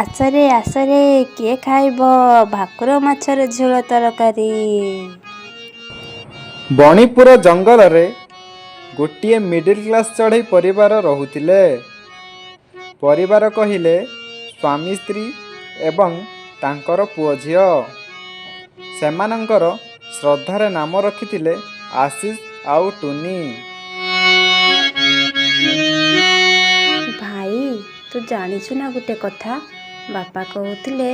ଆସରେ ଆସରେ କିଏ ଖାଇବ ଭାକୁର ମାଛର ଝୋଳ ତରକାରୀ। ବଣିପୁର ଜଙ୍ଗଲରେ ଗୋଟିଏ ମିଡିଲ କ୍ଲାସ ଚଢ଼େଇ ପରିବାର ରହୁଥିଲେ। ପରିବାର କହିଲେ ସ୍ୱାମୀ ସ୍ତ୍ରୀ ଏବଂ ତାଙ୍କର ପୁଅ ଝିଅ। ସେମାନଙ୍କର ଶ୍ରଦ୍ଧାରେ ନାମ ରଖିଥିଲେ ଆଶିଷ ଆଉ ଟୁନି। ଭାଇ ତୁ ଜାଣିଛୁ ନା ଗୋଟେ କଥା, ବାପା କହୁଥିଲେ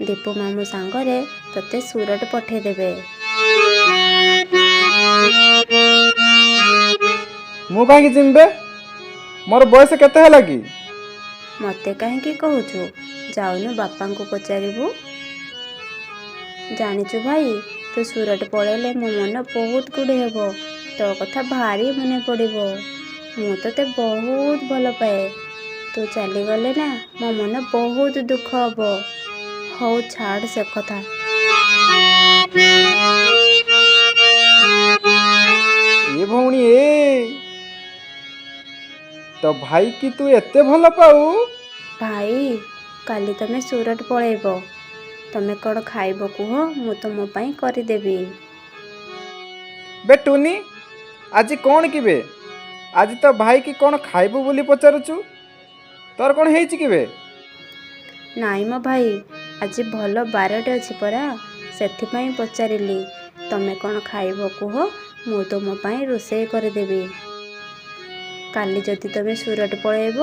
ଦୀପୁ ମାମୁଁ ସାଙ୍ଗରେ ତତେ ସୁରଟ ପଠେଇଦେବେ। ମୁଁ କାହିଁକି ଯିବି ବେ? ମୋର ବୟସ କେତେ ହେଲା କି? ମୋତେ କାହିଁକି କହୁଛୁ, ଯାଉନୁ ବାପାଙ୍କୁ ପଚାରିବୁ। ଜାଣିଛୁ ଭାଇ, ତୁ ସୁରଟ ପଳେଇଲେ ମୋ ମନ ବହୁତ ଗୁଡ଼ି ହେବ। ତୋ କଥା ଭାରି ମନେ ପଡ଼ିବ। ମୁଁ ତତେ ବହୁତ ଭଲ ପାଏ। ତୁ ଚାଲିଗଲେ ନା ମୋ ମନ ବହୁତ ଦୁଃଖ ହେବ। ହଉ ଛାଡ଼ ସେ କଥା। ଏ ଭଉଣୀ ତୋ ଭାଇ କି ତୁ ଏତେ ଭଲ ପାଉ? ଭାଇ କାଲି ତମେ ସୁରଟ ପଳେଇବ। ତମେ କ'ଣ ଖାଇବ କୁହ, ମୁଁ ତୁମ ପାଇଁ କରିଦେବି। ବେ ଟୁନି, ଆଜି କ'ଣ କି ବେ? ଆଜି ତ ଭାଇ କି କ'ଣ ଖାଇବୁ ବୋଲି ପଚାରୁଛୁ? ତୋର କ'ଣ ହେଇଛି କି ବେ? ନାଇଁ ମୋ ଭାଇ, ଆଜି ଭଲ ବାରଟେ ଅଛି ପରା, ସେଥିପାଇଁ ପଚାରିଲି। ତମେ କ'ଣ ଖାଇବ କୁହ, ମୁଁ ତୁମ ପାଇଁ ରୋଷେଇ କରିଦେବି। କାଲି ଯଦି ତମେ ସୁରଟ ପଳେଇବ,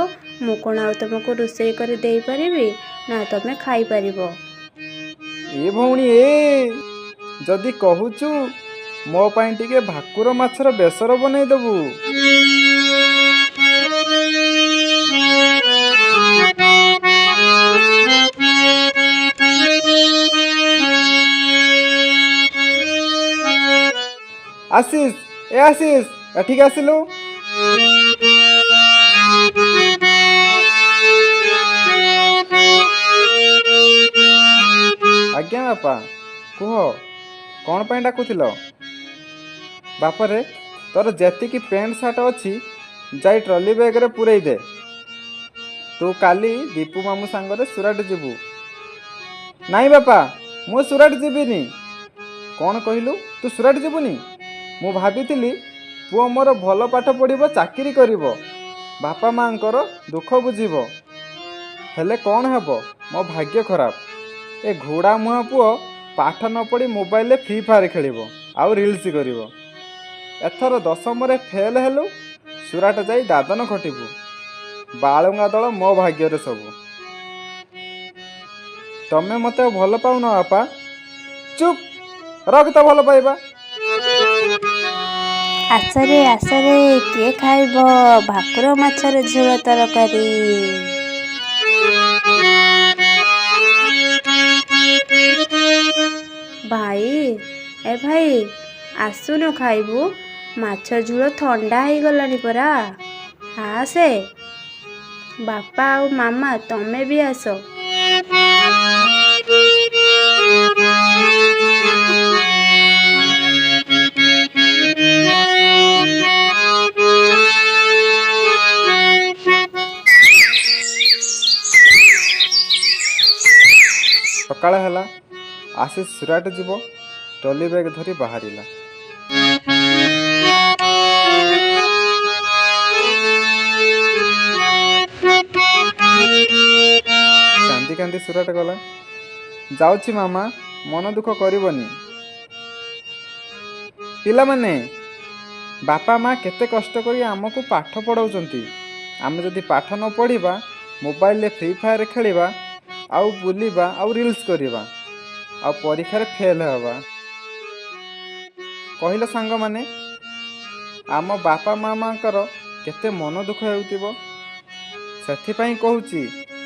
ମୁଁ କ'ଣ ଆଉ ତୁମକୁ ରୋଷେଇ କରି ଦେଇପାରିବି ନା ତମେ ଖାଇପାରିବ? ଏ ଭଉଣୀ ଯଦି କହୁଛୁ ମୋ ପାଇଁ ଟିକେ ଭାକୁର ମାଛର ବେସର ବନେଇଦେବୁ। ଆଶିଷ ଆଶିଷ ଏଠିକି ଆସିଲୁ। ଆଜ୍ଞା ବାପା, କୁହ କ'ଣ ପାଇଁ ଡାକୁଥିଲ? ବାପରେ, ତୋର ଯେତିକି ପ୍ୟାଣ୍ଟ ସାର୍ଟ ଅଛି ଯାଇ ଟ୍ରଲି ବ୍ୟାଗରେ ପୂରେଇ ଦେ। ତୁ କାଲି ଦୀପୁ ମାମୁଁ ସାଙ୍ଗରେ ସୁରଟ ଯିବୁ। ନାଇଁ ବାପା, ମୁଁ ସୁରଟ ଯିବିନି। କ'ଣ କହିଲୁ, ତୁ ସୁରଟ ଯିବୁନି? ମୁଁ ଭାବିଥିଲି ପୁଅ ମୋର ଭଲ ପାଠ ପଢ଼ିବ, ଚାକିରି କରିବ, ବାପା ମାଆଙ୍କର ଦୁଃଖ ବୁଝିବ। ହେଲେ କ'ଣ ହେବ, ମୋ ଭାଗ୍ୟ ଖରାପ। ଏ ଘୋଡ଼ା ମୁହାଁ ପୁଅ ପାଠ ନ ପଢ଼ି ମୋବାଇଲରେ ଫ୍ରି ଫାୟାର ଖେଳିବ ଆଉ ରିଲ୍ସ କରିବ। ଏଥର ଦଶମରେ ଫେଲ୍ ହେଲୁ, ସୁରାଟ ଯାଇ ଦାଦନ ଖଟିବୁ। ବାଳୁଙ୍ଗା ଦଳ ମୋ ଭାଗ୍ୟରେ ସବୁ। ତମେ ମୋତେ ଭଲ ପାଉନ ବାପା? ଚୁପ୍ ରଖ ତ ଭଲ ପାଇବା। ଆସରେ ଆସରେ କିଏ ଖାଇବ ଭାକୁର ମାଛର ଝୋଳ ତରକାରୀ। ଭାଇ ଆସୁନୁ ଖାଇବୁ, ମାଛ ଝୋଳ ଥଣ୍ଡା ହେଇଗଲାଣି ପରା। ଆସେ ବାପା ଆଉ ମାମା, ତମେ ବି ଆସ। ସକାଳ ହେଲା, ଆଶିଷ ସୁରାଟ ଯିବ, ଟ୍ରଲି ବ୍ୟାଗ୍ ଧରି ବାହାରିଲା। କାନ୍ଦି କାନ୍ଦି ସୁରାଟ ଗଲା। ଯାଉଛି ମାମା, ମନ ଦୁଃଖ କରିବନି। ପିଲାମାନେ, ବାପା ମା କେତେ କଷ୍ଟ କରି ଆମକୁ ପାଠ ପଢ଼ାଉଛନ୍ତି। ଆମେ ଯଦି ପାଠ ନ ପଢ଼ିବା, ମୋବାଇଲରେ ଫ୍ରି ଫାୟାର ଖେଳିବା ଆଉ ବୁଲିବା ଆଉ ରିଲ୍ସ କରିବା ଆଉ ପରୀକ୍ଷାରେ ଫେଲ୍ ହେବା, କହିଲ ସାଙ୍ଗମାନେ, ଆମ ବାପା ମାମାଙ୍କର କେତେ ମନ ଦୁଃଖ ହେଉଥିବ। ସେଥିପାଇଁ କହୁଛି,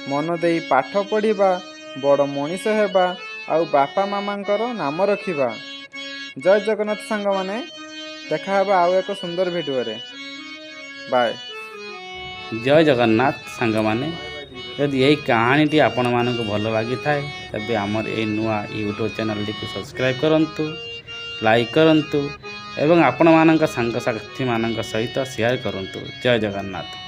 ମନ ଦେଇ ପାଠ ପଢ଼ିବା, ବଡ଼ ମଣିଷ ହେବା ଆଉ ବାପା ମାମାଙ୍କର ନାମ ରଖିବା। ଜୟ ଜଗନ୍ନାଥ ସାଙ୍ଗମାନେ, ଦେଖା ହେବା ଆଉ ଏକ ସୁନ୍ଦର ଭିଡ଼ିଓରେ। ବାଏ। ଜୟ ଜଗନ୍ନାଥ ସାଙ୍ଗମାନେ, ଯଦି ଏହି କାହାଣୀଟି ଆପଣମାନଙ୍କୁ ଭଲ ଲାଗିଥାଏ ତେବେ ଆମର ଏହି ନୂଆ ୟୁଟ୍ୟୁବ୍ ଚ୍ୟାନେଲଟିକୁ ସବସ୍କ୍ରାଇବ୍ କରନ୍ତୁ, ଲାଇକ୍ କରନ୍ତୁ ଏବଂ ଆପଣମାନଙ୍କ ସାଙ୍ଗସାଥିମାନଙ୍କ ସହିତ ସେୟାର କରନ୍ତୁ। ଜୟ ଜଗନ୍ନାଥ।